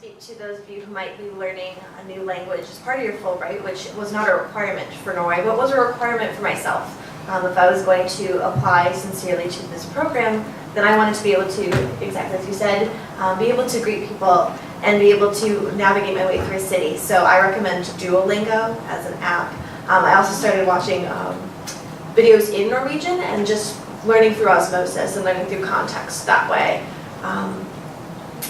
speak to those of you who might be learning a new language as part of your Fulbright, which was not a requirement for Norway, but was a requirement for myself. If I was going to apply sincerely to this program, then I wanted to be able to, exactly as you said, be able to greet people and be able to navigate my way through a city. So I recommend Duolingo as an app. I also started watching videos in Norwegian and just learning through osmosis and learning through context that way.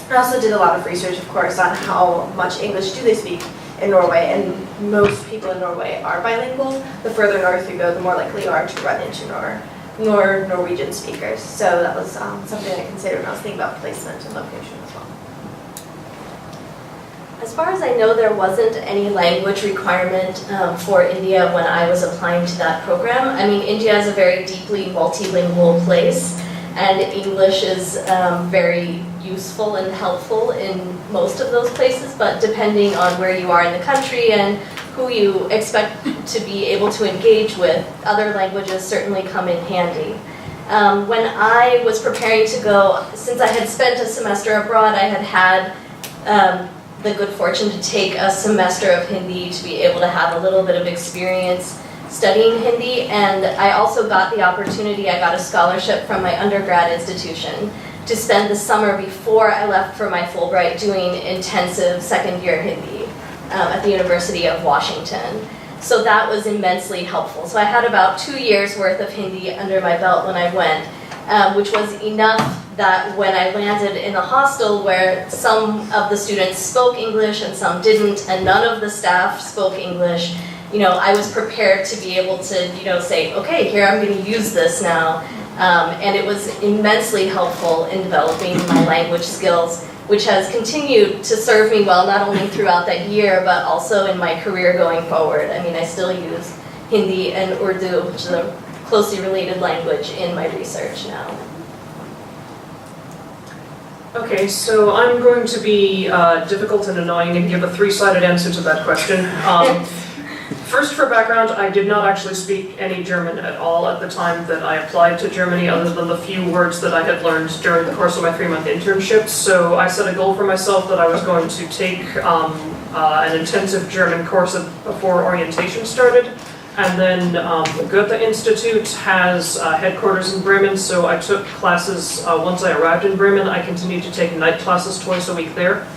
I also did a lot of research, of course, on how much English do they speak in Norway, and most people in Norway are bilingual. The further north you go, the more likely you are to run into Norwegian speakers. So that was something I considered when I was thinking about placement and location as well. As far as I know, there wasn't any language requirement for India when I was applying to that program. I mean, India is a very deeply multilingual place, and English is very useful and helpful in most of those places, but depending on where you are in the country and who you expect to be able to engage with, other languages certainly come in handy. When I was preparing to go, since I had spent a semester abroad, I had the good fortune to take a semester of Hindi to be able to have a little bit of experience studying Hindi, and I also got the opportunity, I got a scholarship from my undergrad institution to spend the summer before I left for my Fulbright doing intensive second-year Hindi at the University of Washington. So that was immensely helpful. So I had about 2 years worth of Hindi under my belt when I went, which was enough that when I landed in a hostel where some of the students spoke English and some didn't, and none of the staff spoke English, I was prepared to be able to, say, okay, here I'm going to use this now. And it was immensely helpful in developing my language skills, which has continued to serve me well, not only throughout that year, but also in my career going forward. I mean, I still use Hindi and Urdu, which is a closely related language, in my research now. Okay, so I'm going to be difficult and annoying and give a three-sided answer to that question. First, for background, I did not actually speak any German at all at the time that I applied to Germany, other than the few words that I had learned during the course of my 3-month internship. So I set a goal for myself that I was going to take an intensive German course before orientation started. And then the Goethe Institute has headquarters in Bremen, so I took classes once I arrived in Bremen. I continued to take night classes twice a week there.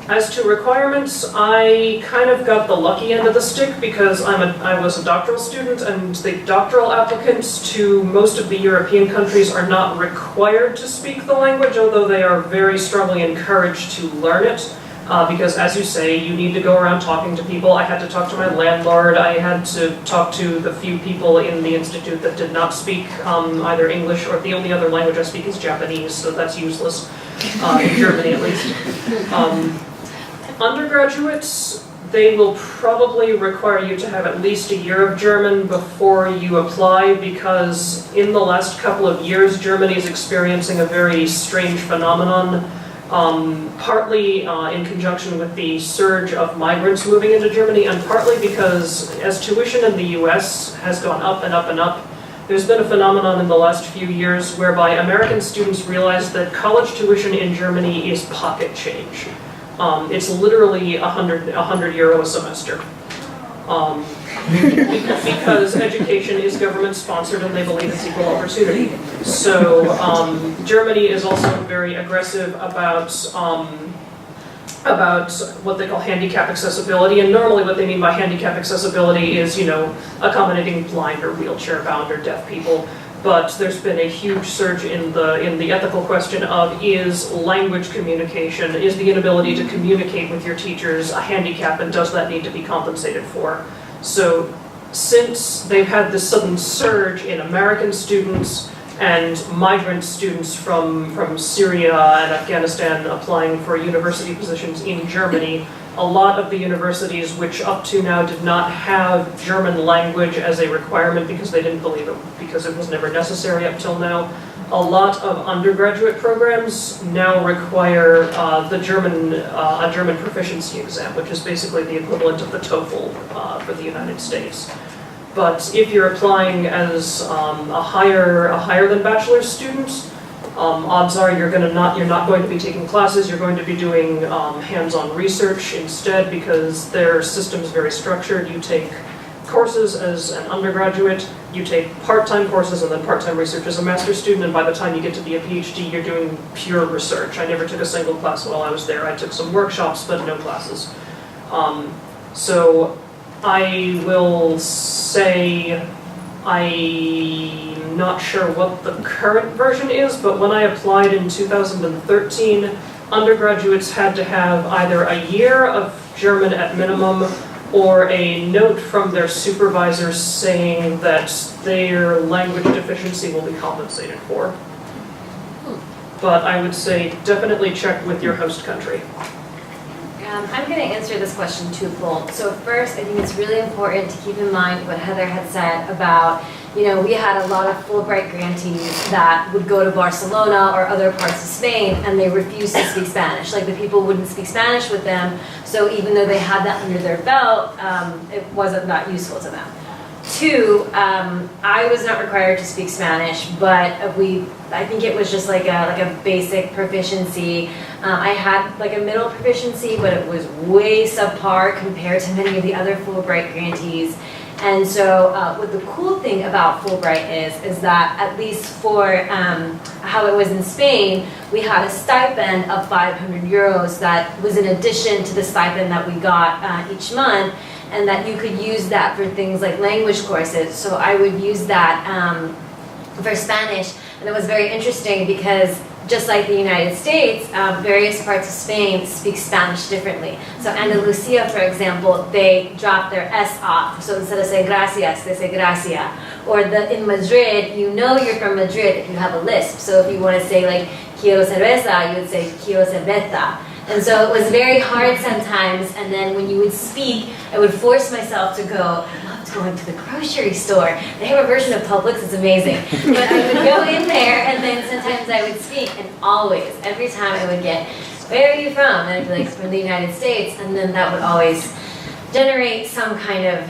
As to requirements, I kind of got the lucky end of the stick because I was a doctoral student, and the doctoral applicants to most of the European countries are not required to speak the language, although they are very strongly encouraged to learn it. Because, as you say, you need to go around talking to people. I had to talk to my landlord. I had to talk to the few people in the institute that did not speak either English, or the only other language I speak is Japanese, so that's useless, in Germany at least. Undergraduates, they will probably require you to have at least a year of German before you apply, because in the last couple of years, Germany is experiencing a very strange phenomenon. Partly in conjunction with the surge of migrants moving into Germany, and partly because as tuition in the US has gone up and up and up, there's been a phenomenon in the last few years whereby American students realize that college tuition in Germany is pocket change. It's literally 100 euro a semester. Because education is government sponsored and they believe it's equal opportunity. So Germany is also very aggressive about what they call handicap accessibility, and normally what they mean by handicap accessibility is, accommodating blind or wheelchair bound or deaf people. But there's been a huge surge in the ethical question of, is language communication, is the inability to communicate with your teachers a handicap, and does that need to be compensated for? So since they've had this sudden surge in American students and migrant students from Syria and Afghanistan applying for university positions in Germany, a lot of the universities, which up to now did not have German language as a requirement because they didn't believe it, because it was never necessary up till now, a lot of undergraduate programs now require a German proficiency exam, which is basically the equivalent of the TOEFL for the United States. But if you're applying as a higher than bachelor's student, Odds are you're not going to be taking classes, you're going to be doing hands-on research instead, because their system is very structured. You take courses as an undergraduate, you take part-time courses and then part-time research as a master's student, and by the time you get to be a PhD, you're doing pure research. I never took a single class while I was there. I took some workshops, but no classes. So I will say I'm not sure what the current version is, but when I applied in 2013, undergraduates had to have either a year of German at minimum or a note from their supervisors saying that their language deficiency will be compensated for. But I would say definitely check with your host country. I'm going to answer this question twofold. So first, I think it's really important to keep in mind what Heather had said about, we had a lot of Fulbright grantees that would go to Barcelona or other parts of Spain and they refused to speak Spanish. Like the people wouldn't speak Spanish with them, so even though they had that under their belt, it wasn't that useful to them. Two, I was not required to speak Spanish, but I think it was just like a basic proficiency. I had like a middle proficiency, but it was way subpar compared to many of the other Fulbright grantees. And so what the cool thing about Fulbright is that at least for how it was in Spain, we had a stipend of 500 euros that was in addition to the stipend that we got each month, and that you could use that for things like language courses. So I would use that for Spanish, and it was very interesting because just like the United States, various parts of Spain speak Spanish differently. So Andalusia, for example, they drop their S off. So instead of saying gracias, they say gracia. Or in Madrid, you're from Madrid if you have a lisp. So if you want to say like quiero cerveza, you would say quiero cerveza. And so it was very hard sometimes, and then when you would speak, I would force myself to go, I loved going to the grocery store. They have a version of Publix, it's amazing. But I would go in there, and then sometimes I would speak, and always, every time I would get, where are you from? And I'd be like, from the United States, and then that would always generate some kind of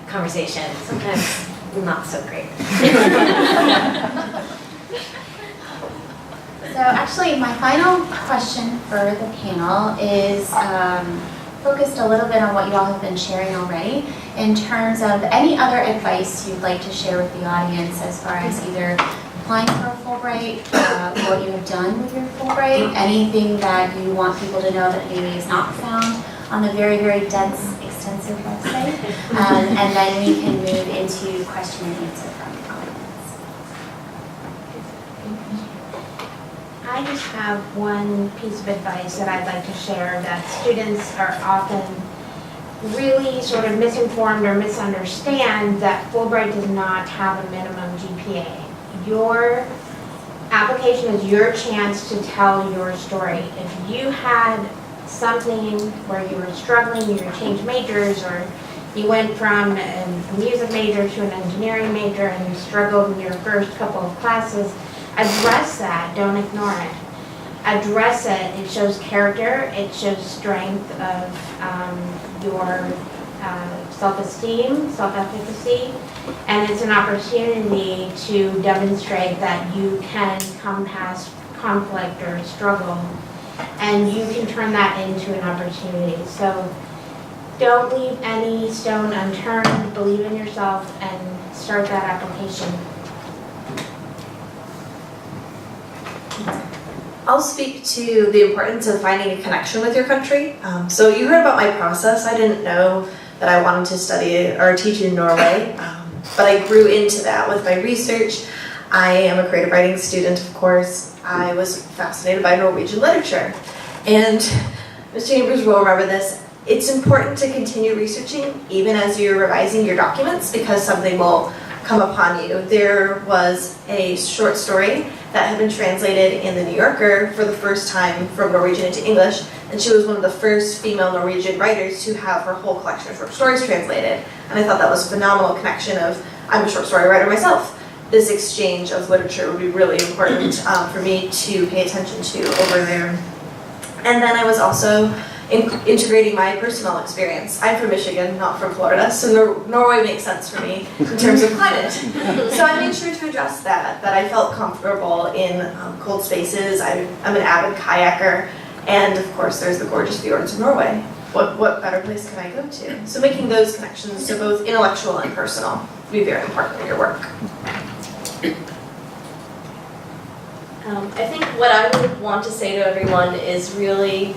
conversation. Sometimes not so great. So actually, my final question for the panel is focused a little bit on what you all have been sharing already in terms of any other advice you'd like to share with the audience as far as either applying for a Fulbright, what you have done with your Fulbright, anything that you want people to know that maybe is not found on the very, very dense, extensive website. And then we can move into question and answer from the audience. I just have one piece of advice that I'd like to share, that students are often really sort of misinformed or misunderstand that Fulbright does not have a minimum GPA. Your application is your chance to tell your story. If you had something where you were struggling, you were changed majors, or you went from a music major to an engineering major and you struggled in your first couple of classes, address that, don't ignore it. Address it, it shows character, it shows strength of your self-esteem, self-efficacy, and it's an opportunity to demonstrate that you can come past conflict or struggle, and you can turn that into an opportunity. So don't leave any stone unturned, believe in yourself, and start that application. I'll speak to the importance of finding a connection with your country. So you heard about my process. I didn't know that I wanted to study or teach in Norway, but I grew into that with my research. I am a creative writing student, of course. I was fascinated by Norwegian literature. And Ms. Chambers will remember this. It's important to continue researching even as you're revising your documents, because something will come upon you. There was a short story that had been translated in the New Yorker for the first time from Norwegian into English, and she was one of the first female Norwegian writers to have her whole collection of short stories translated. And I thought that was a phenomenal connection of, I'm a short story writer myself. This exchange of literature would be really important for me to pay attention to over there. And then I was also integrating my personal experience. I'm from Michigan, not from Florida, so Norway makes sense for me in terms of climate. So I made sure to address that I felt comfortable in cold spaces. I'm an avid kayaker, and of course there's the gorgeous fjords of Norway. What better place can I go to? So making those connections, so both intellectual and personal, will be very important in your work. I think what I would want to say to everyone is really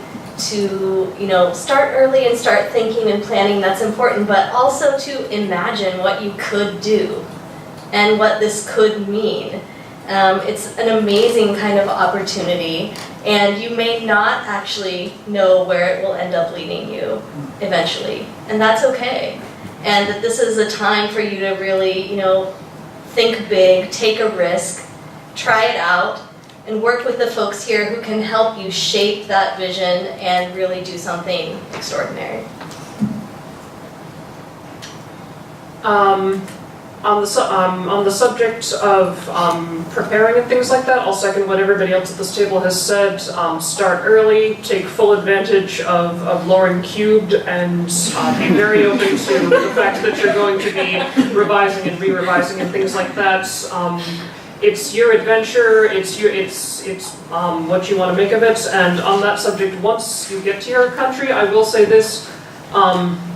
to, start early and start thinking and planning. That's important, but also to imagine what you could do and what this could mean. It's an amazing kind of opportunity, and you may not actually know where it will end up leading you eventually, and that's okay. And that this is a time for you to really, think big, take a risk, try it out, and work with the folks here who can help you shape that vision and really do something extraordinary. On the subject of preparing and things like that, I'll second what everybody else at this table has said. Start early, take full advantage of Lauren Cubed, and be very open to the fact that you're going to be revising and re-revising and things like that. It's your adventure, it's what you want to make of it, and on that subject, once you get to your country, I will say this,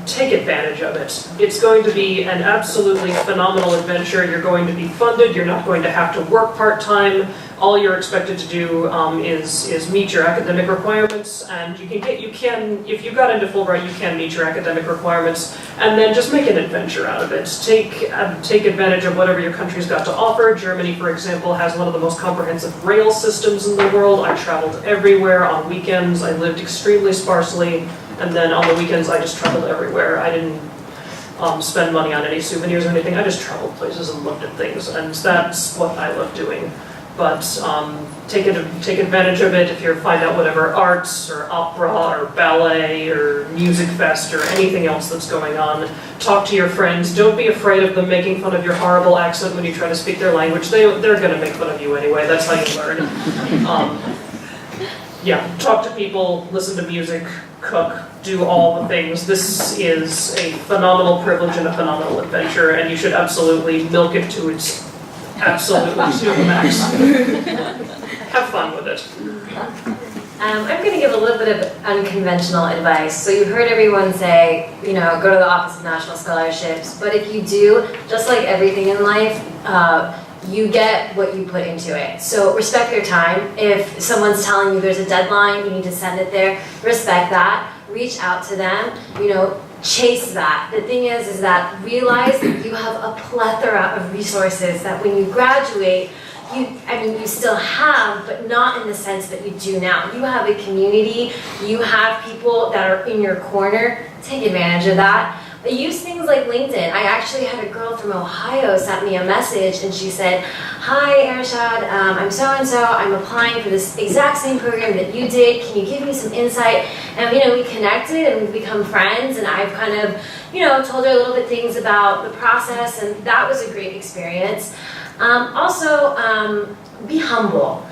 take advantage of it. It's going to be an absolutely phenomenal adventure. You're going to be funded, you're not going to have to work part-time. All you're expected to do is meet your academic requirements, and if you got into Fulbright, you can meet your academic requirements, and then just make an adventure out of it. Take advantage of whatever your country's got to offer. Germany, for example, has one of the most comprehensive rail systems in the world. I traveled everywhere on weekends. I lived extremely sparsely, and then on the weekends I just traveled everywhere. I didn't spend money on any souvenirs or anything. I just traveled places and looked at things, and that's what I love doing. But take advantage of it if you find out whatever arts or opera or ballet or music fest or anything else that's going on. Talk to your friends. Don't be afraid of them making fun of your horrible accent when you try to speak their language. They're going to make fun of you anyway. That's how you learn. Yeah, talk to people, listen to music, cook, do all the things. This is a phenomenal privilege and a phenomenal adventure, and you should absolutely milk it to its absolutely to the max. Have fun with it. I'm going to give a little bit of unconventional advice. So you heard everyone say, go to the Office of National Scholarships, but if you do, just like everything in life, you get what you put into it. So respect their time. If someone's telling you there's a deadline, you need to send it there, respect that. Reach out to them, chase that. The thing is that realize that you have a plethora of resources that when you graduate, you still have, but not in the sense that you do now. You have a community, you have people that are in your corner. Take advantage of that. But use things like LinkedIn. I actually had a girl from Ohio sent me a message and she said, "Hi Arshad, I'm so-and-so, I'm applying for this exact same program that you did. Can you give me some insight?" And we connected and we've become friends, and I've kind of, told her a little bit things about the process, and that was a great experience. Also, be humble.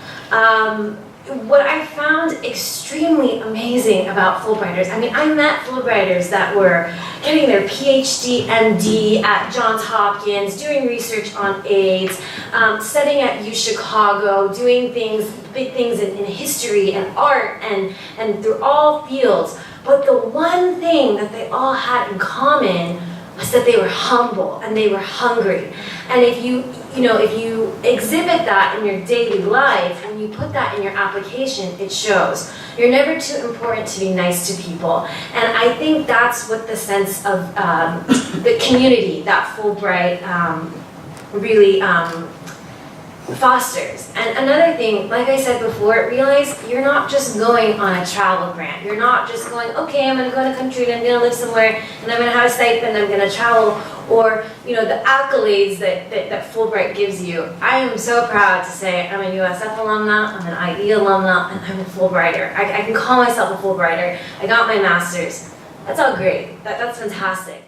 What I found extremely amazing about Fulbrighters, I met Fulbrighters that were getting their PhD, MD at Johns Hopkins, doing research on AIDS, studying at U Chicago, doing big things in history and art and through all fields. But the one thing that they all had in common was that they were humble and they were hungry. And if you exhibit that in your daily life, when you put that in your application, it shows. You're never too important to be nice to people. And I think that's what the sense of the community that Fulbright really fosters. And another thing, like I said before, realize you're not just going on a travel grant. You're not just going, okay, I'm going to go to a country and I'm going to live somewhere and I'm going to have a stipend, I'm going to travel, or the accolades that Fulbright gives you. I am so proud to say I'm a USF alumna, I'm an IE alumna, and I'm a Fulbrighter. I can call myself a Fulbrighter. I got my master's. That's all great. That's fantastic.